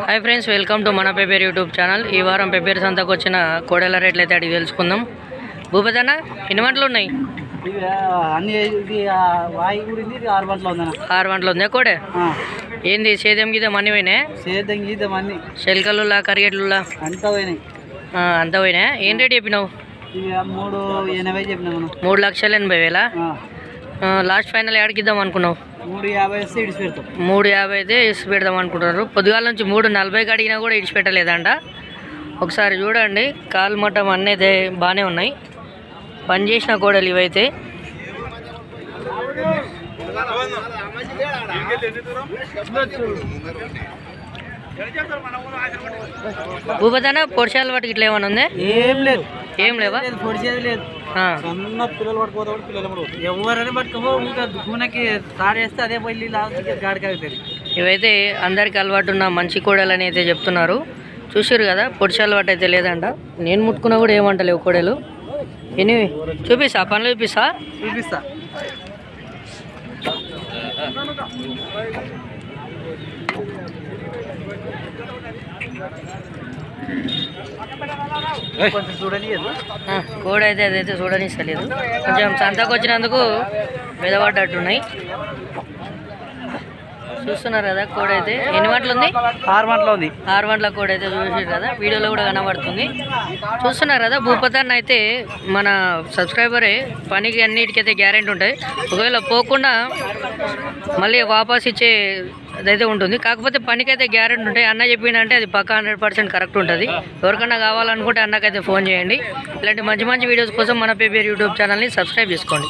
Hi friends welcome to मन paper YouTube channel ఈ వారం పెప్పేర్ సంతకు వచ్చిన కోడెల రేట్లు అయితే అడిగి తెలుసుకుందాం. భూపతన్న ఎన్ని వంటలు ఉన్నాయి? అన్ని ఇది వాయి గురించి 6 వంటలు ఉందన్న. 6 వంటలు ఉందా కోడే? ఏంది సేద్యం గీతం అన్ని పోయినాయి? సేద్యం గీతం అన్ని శెల్కలులా కరిగేట్లులా అంతా పోయినాయి. అంతా పోయినాయి. ఏం రేట్ చెప్పినావు? ఇవి 380 చెప్పినా మనం. 3,80,000. లాస్ట్ ఫైనల్ ఏడకిద్దాం అనుకున్నావు? 350 ఇడిచి పెడతాం. 350 అయితే ఇడిచి పెడదాం అనుకుంటున్నారు. పొద్దుగాల నుంచి 340 అడిగినా కూడా ఇడిచి పెట్టలేదంట. ఒకసారి చూడండి, కాలు మట్టం అన్నీ అయితే బాగానే ఉన్నాయి. పని చేసిన కోడలు ఇవైతే. భూపతన పొడిచాల వాటికి ఇట్లా ఏమైనా ఉంది? ఏం లేదు, ఏం లేవా? పొడిచేది లేదు. సన్న పిల్లలు పట్టుకోతాడు, పిల్లలు ఎవరైనా పట్టుకోపో గుణకి తాడేస్తే అదే పోయి గాడికి అవుతుంది. ఇవైతే అందరికి అలవాటు ఉన్న మంచి కోడలని అయితే చెప్తున్నారు. చూసారు కదా, పొడిచాల వాటి అయితే లేదంట. నేను ముట్టుకున్నా కూడా ఏమంటలేవు కోడలు. ఎనివి చూపిస్తా, పనులు చూపిస్తా. కోడ అయితే అదైతే చూడనిస్తలేదు. కొంచెం సంతకు వచ్చినందుకు మెదపడ్డట్టున్నాయి. చూస్తున్నారు కదా, కోడ అయితే ఎన్ని వంటలు ఉంది? 6 వంటలు ఉంది. 6 వంటల కోడ అయితే చూసారు కదా, వీడియోలో కూడా కనబడుతుంది. చూస్తున్నారు కదా, భూపతన్న అయితే మన సబ్స్క్రైబరే. పనికి అన్నిటికైతే గ్యారెంటీ ఉంటాయి. ఒకవేళ పోకుండా మళ్ళీ వాపస్ ఇచ్చే అదైతే ఉంటుంది. కాకపోతే పనికైతే గ్యారెంటీ ఉంటాయి. అన్న చెప్పిందంటే అది పక్కా 100% కరెక్ట్ ఉంటుంది. ఎవరికన్నా కావాలనుకుంటే అన్నకైతే ఫోన్ చేయండి. ఇలాంటి మంచి మంచి వీడియోస్ కోసం మన పేపర్ యూట్యూబ్ ఛానల్ని సబ్స్క్రైబ్ చేసుకోండి.